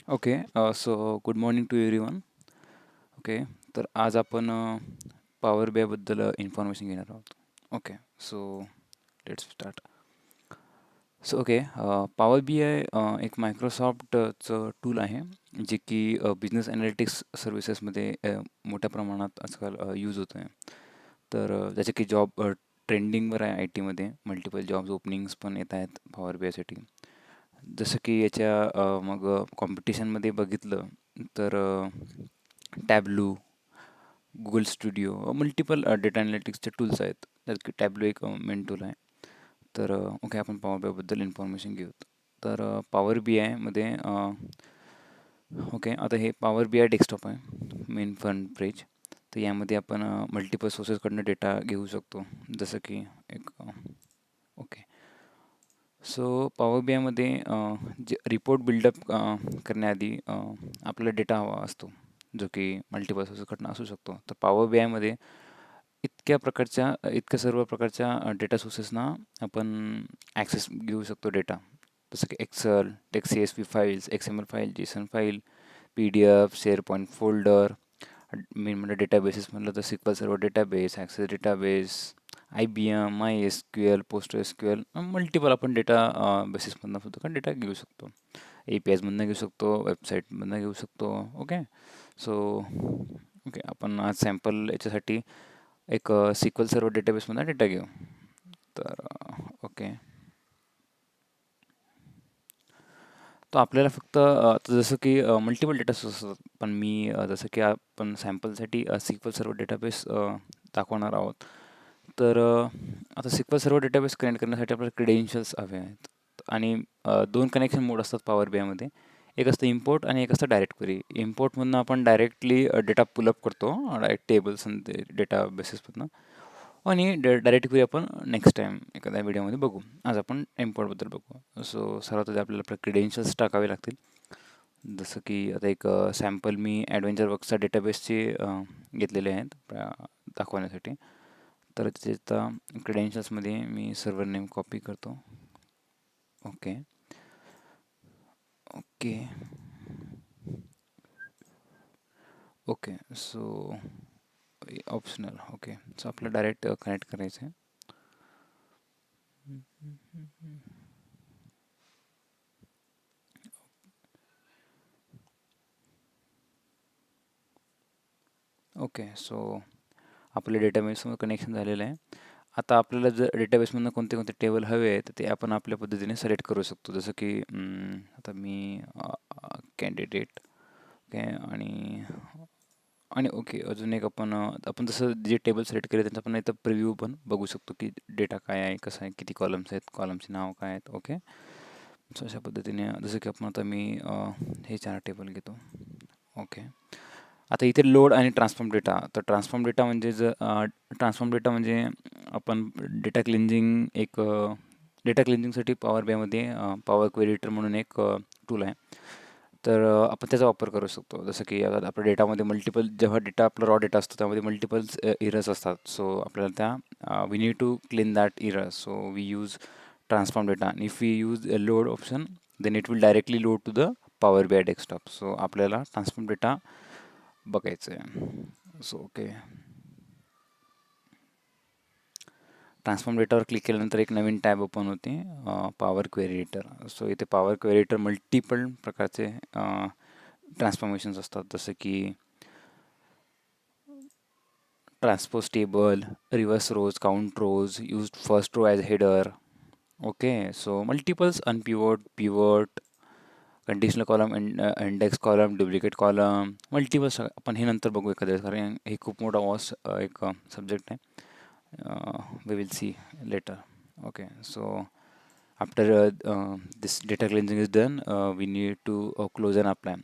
Okay, so good morning to everyone. Okay, तर आज आपण पॉवर बी आयबद्दल इन्फॉर्मेशन घेणार आहोत. Okay, so let's start. So okay, power B I एक मायक्रोसॉफ्टचं टूल आहे, जे की बिझनेस ॲनालिटिक्स सर्व्हिसेसमध्ये मोठ्या प्रमाणात आजकाल यूज होतं आहे. तर त्याचे की जॉब ट्रेंडिंगवर आहे आय टीमध्ये. मल्टिपल जॉब्स ओपनिंग्स पण येत आहेत पॉवर बी आयसाठी. जसं की याच्या मग कॉम्पिटिशनमध्ये बघितलं तर Tableau, Google studio, multiple data ॲनालिटिक्सचे टूल्स आहेत. त्यात की टॅब्लू एक मेन टूल आहे. तर ओके, आपण पॉवर बी आयबद्दल इन्फॉर्मेशन घेऊत. तर पॉवर बी आयमध्ये ओके, आता हे पॉवर बी आय डेस्कटॉप आहे, मेन फ्रंट पेज. तर यामध्ये आपण मल्टिपल सोर्सेसकडनं डेटा घेऊ शकतो. जसं की एक ओके, सो पॉवर बी आयमध्ये जे रिपोर्ट बिल्डअप करण्याआधी आपल्याला डेटा हवा असतो, जो की मल्टिपल सोर्सेसकडनं असू शकतो. तर पॉवर बी आयमध्ये इतक्या सर्व प्रकारच्या डेटा सोर्सेसना आपण ॲक्सेस घेऊ शकतो डेटा. जसं की Excel, text CSV files, XML file, JSON file, PDF, SharePoint folder. Main म्हणजे डेटाबेसेस म्हटलं तर SQL server database, Access database, IBM, MySQL, PostgreSQL, multiple आपण डेटा बेसिसमधनं सुद्धा डेटा घेऊ शकतो. APIजमधनं घेऊ शकतो, वेबसाईटमधनं घेऊ शकतो. ओके, सो ओके, आपण आज सॅम्पल याच्यासाठी एक SQL सर्व्हर डेटाबेसमधनं डेटा घेऊ. तर ओके, तर आपल्याला फक्त आता जसं की मल्टिपल डेटा सोर्स असतात, पण मी जसं की आपण सॅम्पलसाठी SQL सर्व्हर डेटाबेस दाखवणार आहोत. तर आता SQL सर्व्हर डेटाबेस कनेक्ट करण्यासाठी आपल्याला क्रेडेन्शियल्स हवे आहेत. आणि दोन कनेक्शन मोड असतात पॉवर बी आयमध्ये. एक असतं इम्पोर्ट आणि एक असतं डायरेक्ट क्वेरी. इम्पोर्टमधनं आपण डायरेक्टली डेटा पुलअप करतो, डायरेक्ट टेबल्स आणि ते डेटा बेसिसमधनं. आणि डायरेक्ट क्वेरी आपण नेक्स्ट टाईम एखाद्या व्हिडिओमध्ये बघू. आज आपण इम्पोर्टबद्दल बघू. सो सर्वात आधी आपल्याला क्रेडेन्शियल्स टाकावे लागतील. जसं की आता एक सॅम्पल मी ॲडव्हेंचर वर्क्सच्या डेटाबेसचे घेतलेले आहेत दाखवण्यासाठी. तर त्याचे आता क्रेडेन्शियल्समध्ये मी सर्व्हर नेम कॉपी करतो. Okay, okay, okay, so optional. Okay, so आपल्याला डायरेक्ट कनेक्ट करायचं आहे. ओके, सो आपल्या डेटाबेससोबत कनेक्शन झालेलं आहे. आता आपल्याला जर डेटाबेसमधनं कोणते कोणते टेबल हवे आहेत, तर ते आपण आपल्या पद्धतीने सिलेक्ट करू शकतो. जसं की आता मी कॅन्डिडेट ओके, आणि आणि ओके, अजून एक आपण जसं जे टेबल सिलेक्ट केले त्यांचा आपण इथं प्रिव्ह्यू पण बघू शकतो, की डेटा काय आहे, कसं आहे, किती कॉलम्स आहेत, कॉलमचे नाव काय आहेत. ओके, सो अशा पद्धतीने जसं की आपण आता मी हे 4 टेबल घेतो. ओके, आता इथे लोड आणि ट्रान्सफॉर्म डेटा. तर ट्रान्सफॉर्म डेटा म्हणजे आपण डेटा क्लिन्झिंग एक डेटा क्लिन्झिंगसाठी पॉवर बी आयमध्ये पॉवर क्वेरी म्हणून एक टूल आहे. तर आपण त्याचा वापर करू शकतो. जसं की आता आपल्या डेटामध्ये जेव्हा डेटा आपला रॉ डेटा असतो त्यामध्ये मल्टिपल्स इरर्स असतात. सो आपल्याला we need to clean that error. So we use transform data. आणि if we use load option, then it will directly load to the power B I desktop. So आपल्याला transform data बघायचं आहे. So okay, transform डेटावर click केल्यानंतर एक नवीन tab open होते, power query editor. So इथे पॉवर क्वेरी एडिटर मल्टिपल प्रकारचे ट्रान्सफॉर्मेशन्स असतात. जसं की transpose table, reverse rows, count rows, use first row as header. Okay, so multiples unpivot, pivot, conditional column, index column, duplicate column, multiples. आपण हे नंतर बघू एखाद्या वेळेस, कारण हे खूप मोठा एक सब्जेक्ट आहे. We will see later. Okay, so after this data cleansing is done, we need to close and apply.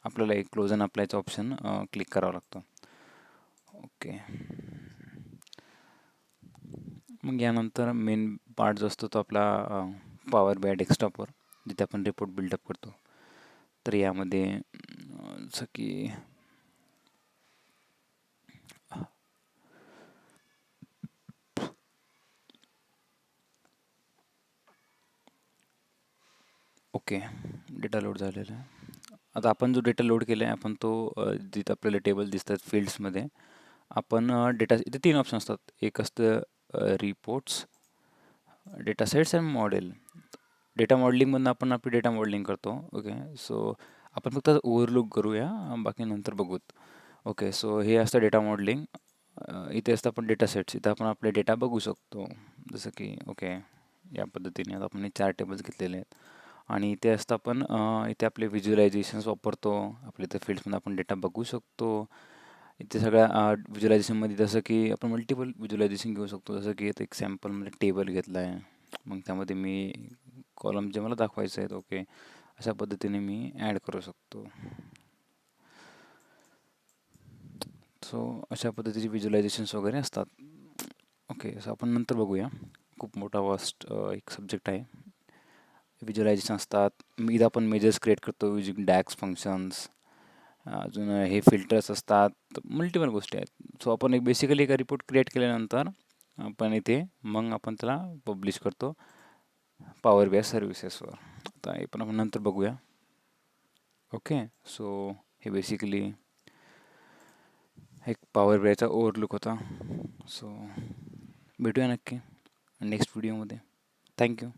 आपल्याला एक क्लोज अँड अप्लायचं ऑप्शन क्लिक करावं लागतं. ओके, मग यानंतर मेन पार्ट जो असतो तो आपला पॉवर बी आय डेस्कटॉपवर, जिथे आपण रिपोर्ट बिल्डअप करतो. तर यामध्ये जसं की ओके, डेटा लोड झालेला आहे. आता आपण जो डेटा लोड केला आहे आपण तो जिथं आपल्याला टेबल दिसतात फील्ड्समध्ये आपण डेटा इथे 3 ऑप्शन असतात. एक असतं रिपोर्ट्स, डेटा सेट्स आणि मॉडेल. डेटा मॉडेलिंगमधनं आपण आपली डेटा मॉडेलिंग करतो. ओके. सो आपण फक्त ओव्हरलुक करूया, बाकी नंतर बघूत. ओके. सो हे असतं डेटा मॉडेलिंग. इथे असतं आपण डेटा सेट्स. इथं आपण आपले डेटा बघू शकतो. जसं की ओके या पद्धतीने आता आपण 4 टेबल्स घेतलेले आहेत. आणि इथे असतं आपण इथे आपले व्हिज्युअलायझेशन्स वापरतो. आपल्या इथे फील्ड्समध्ये आपण डेटा बघू शकतो. इथे सगळ्या व्हिज्युअलायझेशनमध्ये जसं की आपण मल्टिपल व्हिज्युअलायझेशन घेऊ शकतो. जसं की इथे एक सॅम्पलमध्ये टेबल घेतला आहे. मग त्यामध्ये मी कॉलम जे मला दाखवायचे आहेत ओके अशा पद्धतीने मी ॲड करू शकतो. सो अशा पद्धतीचे व्हिज्युअलायझेशन्स वगैरे असतात. ओके. सो आपण नंतर बघूया. खूप मोठा वास्ट एक सब्जेक्ट आहे. व्हिज्युअलायझेशन असतात. इथं आपण मेजर्स क्रिएट करतो युजिंग डॅक्स फंक्शन्स. अजून हे फिल्टर्स असतात. मल्टिपल गोष्टी आहेत. सो आपण एक बेसिकली एक रिपोर्ट क्रिएट केल्यानंतर आपण इथे मग आपण त्याला पब्लिश करतो पॉवर BI सर्व्हिसेसवर. आता हे पण आपण नंतर बघूया. ओके. सो हे बेसिकली एक पॉवर BIचा ओव्हरलुक होता. सो भेटूया नक्की नेक्स्ट व्हिडिओमध्ये. थँक्यू.